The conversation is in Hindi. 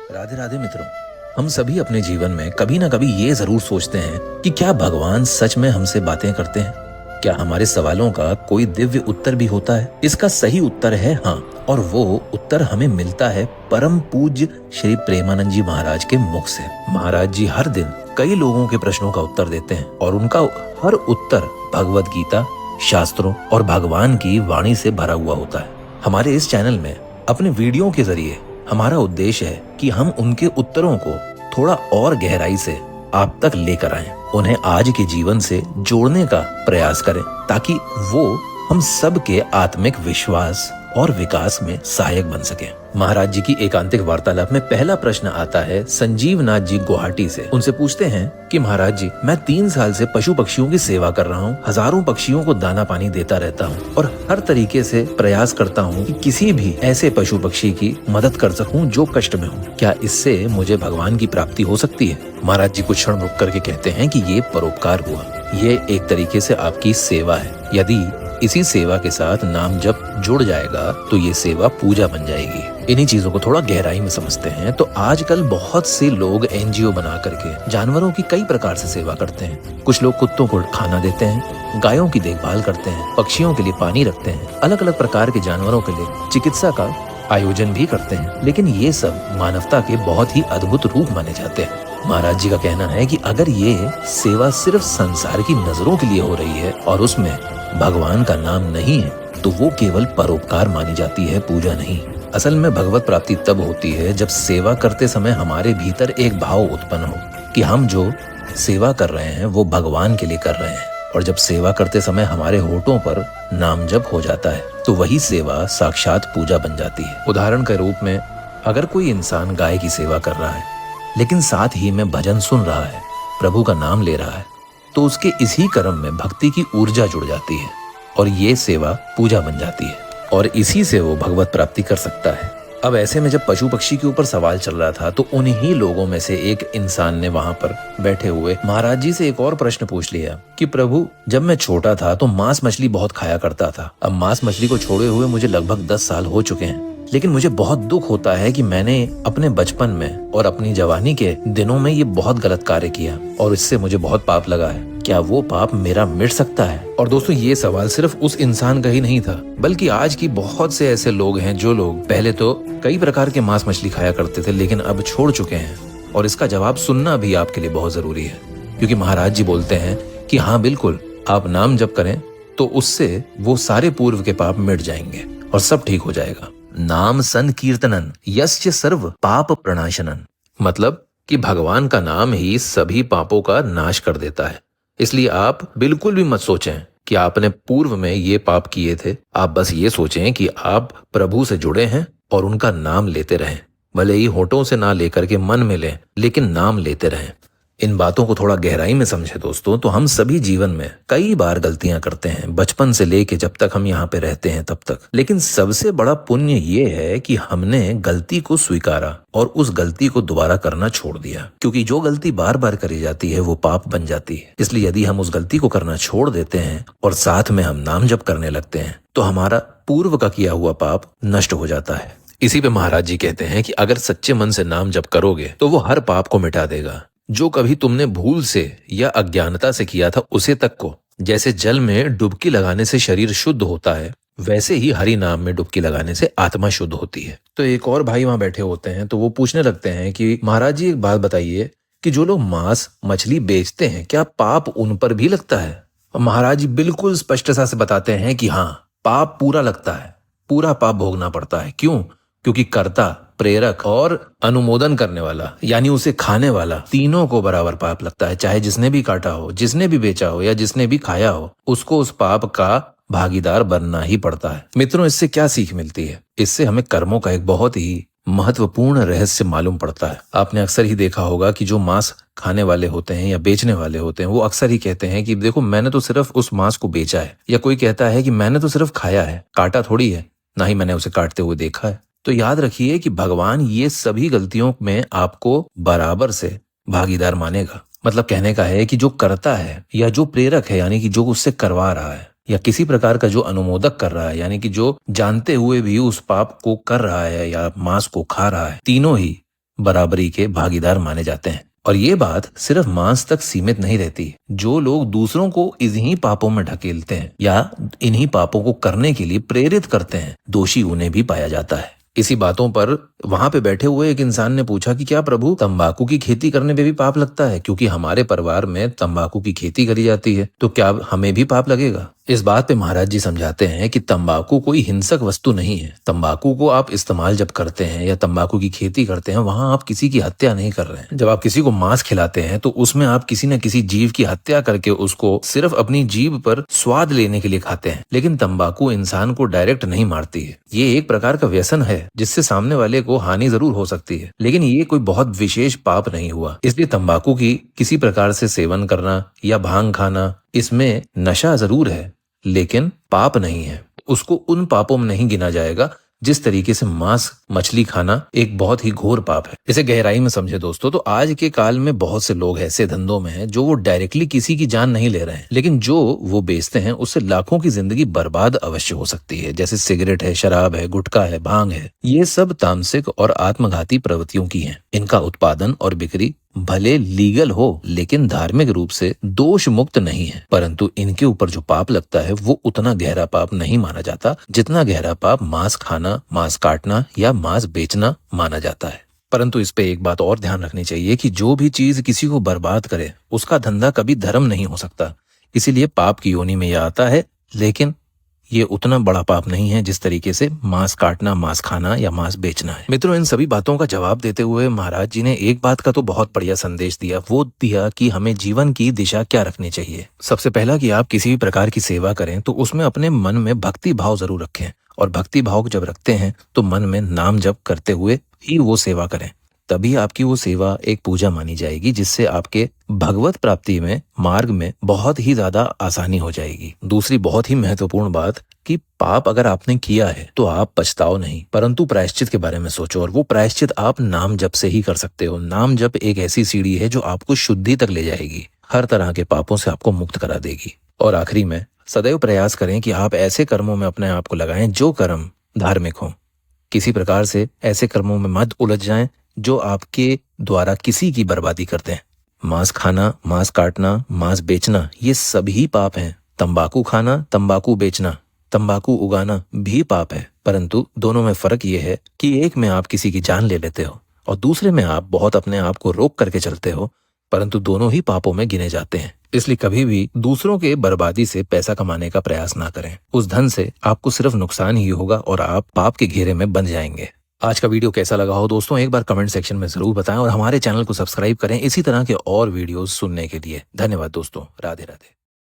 राधे राधे मित्रों। हम सभी अपने जीवन में कभी ना कभी ये जरूर सोचते हैं कि क्या भगवान सच में हमसे बातें करते हैं। क्या हमारे सवालों का कोई दिव्य उत्तर भी होता है? इसका सही उत्तर है हाँ, और वो उत्तर हमें मिलता है परम पूज्य श्री प्रेमानंद जी महाराज के मुख से। महाराज जी हर दिन कई लोगों के प्रश्नों का उत्तर देते हैं और उनका हर उत्तर भगवत गीता, शास्त्रों और भगवान की वाणी से भरा हुआ होता है। हमारे इस चैनल में अपने वीडियो के जरिए हमारा उद्देश्य है कि हम उनके उत्तरों को थोड़ा और गहराई से आप तक लेकर आएं, उन्हें आज के जीवन से जोड़ने का प्रयास करें ताकि वो हम सब के आत्मिक विश्वास और विकास में सहायक बन सके। महाराज जी की एकांतिक वार्तालाप में पहला प्रश्न आता है संजीव नाथ जी गुवाहाटी से। उनसे पूछते हैं कि महाराज जी, मैं 3 साल से पशु पक्षियों की सेवा कर रहा हूँ, हजारों पक्षियों को दाना पानी देता रहता हूँ और हर तरीके से प्रयास करता हूँ कि किसी भी ऐसे पशु पक्षी की मदद कर सकूँ जो कष्ट में हो। क्या इससे मुझे भगवान की प्राप्ति हो सकती है? महाराज जी कुछ क्षण रुक करके कहते हैं कि ये परोपकार हुआ, ये एक तरीके से आपकी सेवा है। यदि इसी सेवा के साथ नाम जब जुड़ जाएगा तो ये सेवा पूजा बन जाएगी। इन्हीं चीजों को थोड़ा गहराई में समझते हैं तो आजकल बहुत से लोग एनजीओ बना करके जानवरों की कई प्रकार से सेवा करते हैं। कुछ लोग कुत्तों को खाना देते हैं, गायों की देखभाल करते हैं, पक्षियों के लिए पानी रखते हैं, अलग अलग प्रकार के जानवरों के लिए चिकित्सा का आयोजन भी करते हैं। लेकिन ये सब मानवता के बहुत ही अद्भुत रूप माने जाते हैं। महाराज जी का कहना है कि अगर ये सेवा सिर्फ संसार की नजरों के लिए हो रही है और उसमें भगवान का नाम नहीं है तो वो केवल परोपकार मानी जाती है, पूजा नहीं। असल में भगवत प्राप्ति तब होती है जब सेवा करते समय हमारे भीतर एक भाव उत्पन्न हो कि हम जो सेवा कर रहे हैं वो भगवान के लिए कर रहे हैं। और जब सेवा करते समय हमारे होठों पर नाम जप हो जाता है तो वही सेवा साक्षात पूजा बन जाती है। उदाहरण के रूप में अगर कोई इंसान गाय की सेवा कर रहा है लेकिन साथ ही में भजन सुन रहा है, प्रभु का नाम ले रहा है, तो उसके इसी कर्म में भक्ति की ऊर्जा जुड़ जाती है और ये सेवा पूजा बन जाती है और इसी से वो भगवत प्राप्ति कर सकता है। अब ऐसे में जब पशु पक्षी के ऊपर सवाल चल रहा था तो उन्हीं लोगों में से एक इंसान ने वहां पर बैठे हुए महाराज जी से एक और प्रश्न पूछ लिया कि प्रभु, जब मैं छोटा था तो मांस मछली बहुत खाया करता था। अब मांस मछली को छोड़े हुए मुझे लगभग 10 साल हो चुके हैं, लेकिन मुझे बहुत दुख होता है कि मैंने अपने बचपन में और अपनी जवानी के दिनों में ये बहुत गलत कार्य किया और इससे मुझे बहुत पाप लगा है। क्या वो पाप मेरा मिट सकता है? और दोस्तों, ये सवाल सिर्फ उस इंसान का ही नहीं था, बल्कि आज की बहुत से ऐसे लोग हैं जो लोग पहले तो कई प्रकार के मांस मछली खाया करते थे लेकिन अब छोड़ चुके हैं। और इसका जवाब सुनना भी आपके लिए बहुत जरूरी है, क्योंकि महाराज जी बोलते हैं कि हाँ बिल्कुल, आप नाम जप करें तो उससे वो सारे पूर्व के पाप मिट जाएंगे और सब ठीक हो जाएगा। नाम संकीर्तनन यस्य सर्व पाप प्रणाशनन, मतलब कि भगवान का नाम ही सभी पापों का नाश कर देता है। इसलिए आप बिल्कुल भी मत सोचें कि आपने पूर्व में ये पाप किए थे। आप बस ये सोचें कि आप प्रभु से जुड़े हैं और उनका नाम लेते रहें, भले ही होठों से ना लेकर के मन में लें, लेकिन नाम लेते रहें। इन बातों को थोड़ा गहराई में समझे दोस्तों तो हम सभी जीवन में कई बार गलतियां करते हैं, बचपन से लेके जब तक हम यहाँ पे रहते हैं तब तक। लेकिन सबसे बड़ा पुण्य ये है कि हमने गलती को स्वीकारा और उस गलती को दोबारा करना छोड़ दिया, क्योंकि जो गलती बार बार करी जाती है वो पाप बन जाती है। इसलिए यदि हम उस गलती को करना छोड़ देते हैं और साथ में हम नाम जप करने लगते हैं तो हमारा पूर्व का किया हुआ पाप नष्ट हो जाता है। इसी पे महाराज जी कहते हैं कि अगर सच्चे मन से नाम जप करोगे तो वो हर पाप को मिटा देगा जो कभी तुमने भूल से या अज्ञानता से किया था उसे तक को। जैसे जल में डुबकी लगाने से शरीर शुद्ध होता है, वैसे ही हरि नाम में डुबकी लगाने से आत्मा शुद्ध होती है। तो एक और भाई वहां बैठे होते हैं तो वो पूछने लगते हैं कि महाराज जी एक बात बताइए कि जो लोग मांस मछली बेचते हैं क्या पाप उन पर भी लगता है? महाराज जी बिल्कुल स्पष्टता से बताते हैं कि हाँ, पाप पूरा लगता है, पूरा पाप भोगना पड़ता है। क्यों? क्योंकि कर्ता, प्रेरक और अनुमोदन करने वाला यानी उसे खाने वाला, तीनों को बराबर पाप लगता है। चाहे जिसने भी काटा हो, जिसने भी बेचा हो या जिसने भी खाया हो, उसको उस पाप का भागीदार बनना ही पड़ता है। मित्रों, इससे क्या सीख मिलती है? इससे हमें कर्मों का एक बहुत ही महत्वपूर्ण रहस्य मालूम पड़ता है। आपने अक्सर ही देखा होगा कि जो मांस खाने वाले होते हैं या बेचने वाले होते हैं वो अक्सर ही कहते हैं कि देखो मैंने तो सिर्फ उस मांस को बेचा है, या कोई कहता है कि मैंने तो सिर्फ खाया है, काटा थोड़ी है, ना ही मैंने उसे काटते हुए देखा है। तो याद रखिए कि भगवान ये सभी गलतियों में आपको बराबर से भागीदार मानेगा। मतलब कहने का है कि जो करता है या जो प्रेरक है यानी कि जो उससे करवा रहा है, या किसी प्रकार का जो अनुमोदक कर रहा है यानी कि जो जानते हुए भी उस पाप को कर रहा है या मांस को खा रहा है, तीनों ही बराबरी के भागीदार माने जाते हैं। और ये बात सिर्फ मांस तक सीमित नहीं रहती। जो लोग दूसरों को इन्हीं पापों में ढकेलते हैं या इन्हीं पापों को करने के लिए प्रेरित करते हैं, दोषी उन्हें भी पाया जाता है। इसी बातों पर वहां पे बैठे हुए एक इंसान ने पूछा कि क्या प्रभु, तंबाकू की खेती करने पे भी पाप लगता है? क्योंकि हमारे परिवार में तंबाकू की खेती करी जाती है, तो क्या हमें भी पाप लगेगा? इस बात पे महाराज जी समझाते हैं कि तंबाकू कोई हिंसक वस्तु नहीं है। तंबाकू को आप इस्तेमाल जब करते हैं या तंबाकू की खेती करते हैं, वहां आप किसी की हत्या नहीं कर रहे हैं। जब आप किसी को मांस खिलाते हैं तो उसमें आप किसी न किसी जीव की हत्या करके उसको सिर्फ अपनी जीभ पर स्वाद लेने के लिए खाते हैं। लेकिन तंबाकू इंसान को डायरेक्ट नहीं मारती है। ये एक प्रकार का व्यसन है जिससे सामने वाले को हानि जरूर हो सकती है, लेकिन ये कोई बहुत विशेष पाप नहीं हुआ। इसलिए तंबाकू की किसी प्रकार से सेवन करना या भांग खाना, इसमें नशा जरूर है लेकिन पाप नहीं है। उसको उन पापों में नहीं गिना जाएगा जिस तरीके से मांस मछली खाना एक बहुत ही घोर पाप है। इसे गहराई में समझे दोस्तों, तो आज के काल में बहुत से लोग ऐसे धंधों में हैं जो वो डायरेक्टली किसी की जान नहीं ले रहे हैं, लेकिन जो वो बेचते हैं उससे लाखों की जिंदगी बर्बाद अवश्य हो सकती है। जैसे सिगरेट है, शराब है, गुटखा है, भांग है। ये सब तामसिक और आत्मघाती प्रवृत्तियों की हैं। इनका उत्पादन और बिक्री भले लीगल हो लेकिन धार्मिक रूप से दोष मुक्त नहीं है, परंतु इनके ऊपर जो पाप लगता है वो उतना गहरा पाप नहीं माना जाता जितना गहरा पाप मांस खाना, मांस काटना या मांस बेचना माना जाता है। परंतु इस पे एक बात और ध्यान रखनी चाहिए कि जो भी चीज किसी को बर्बाद करे उसका धंधा कभी धर्म नहीं हो सकता। इसीलिए पाप की योनि में यह आता है, लेकिन ये उतना बड़ा पाप नहीं है जिस तरीके से मांस काटना, मांस खाना या मांस बेचना है। मित्रों, इन सभी बातों का जवाब देते हुए महाराज जी ने एक बात का तो बहुत बढ़िया संदेश दिया। वो दिया कि हमें जीवन की दिशा क्या रखनी चाहिए। सबसे पहला कि आप किसी भी प्रकार की सेवा करें तो उसमें अपने मन में भक्ति भाव जरूर रखें, और भक्ति भाव जब रखते हैं तो मन में नाम जप करते हुए ही वो सेवा करें। तभी आपकी वो सेवा एक पूजा मानी जाएगी, जिससे आपके भगवत प्राप्ति में मार्ग में बहुत ही ज्यादा आसानी हो जाएगी। दूसरी बहुत ही महत्वपूर्ण बात कि पाप अगर आपने किया है तो आप पछताओ नहीं, परंतु प्रायश्चित के बारे में सोचो। और वो प्रायश्चित आप नाम जप से ही कर सकते हो। नाम जप एक ऐसी सीढ़ी है जो आपको शुद्धि तक ले जाएगी, हर तरह के पापों से आपको मुक्त करा देगी। और आखिरी में सदैव प्रयास करें कि आप ऐसे कर्मों में अपने आप को लगाएं जो कर्म धार्मिक हो। किसी प्रकार से ऐसे कर्मों में मत उलझ जाएं जो आपके द्वारा किसी की बर्बादी करते हैं। मांस खाना, मांस काटना, मांस बेचना, ये सभी पाप हैं। तंबाकू खाना, तंबाकू बेचना, तंबाकू उगाना भी पाप है। परंतु दोनों में फर्क ये है कि एक में आप किसी की जान ले लेते हो और दूसरे में आप बहुत अपने आप को रोक करके चलते हो, परंतु दोनों ही पापों में गिने जाते हैं। इसलिए कभी भी दूसरों के बर्बादी से पैसा कमाने का प्रयास ना करें। उस धन से आपको सिर्फ नुकसान ही होगा और आप पाप के घेरे में बंध जाएंगे। आज का वीडियो कैसा लगा हो दोस्तों, एक बार कमेंट सेक्शन में जरूर बताएं और हमारे चैनल को सब्सक्राइब करें इसी तरह के और वीडियोस सुनने के लिए। धन्यवाद दोस्तों, राधे राधे।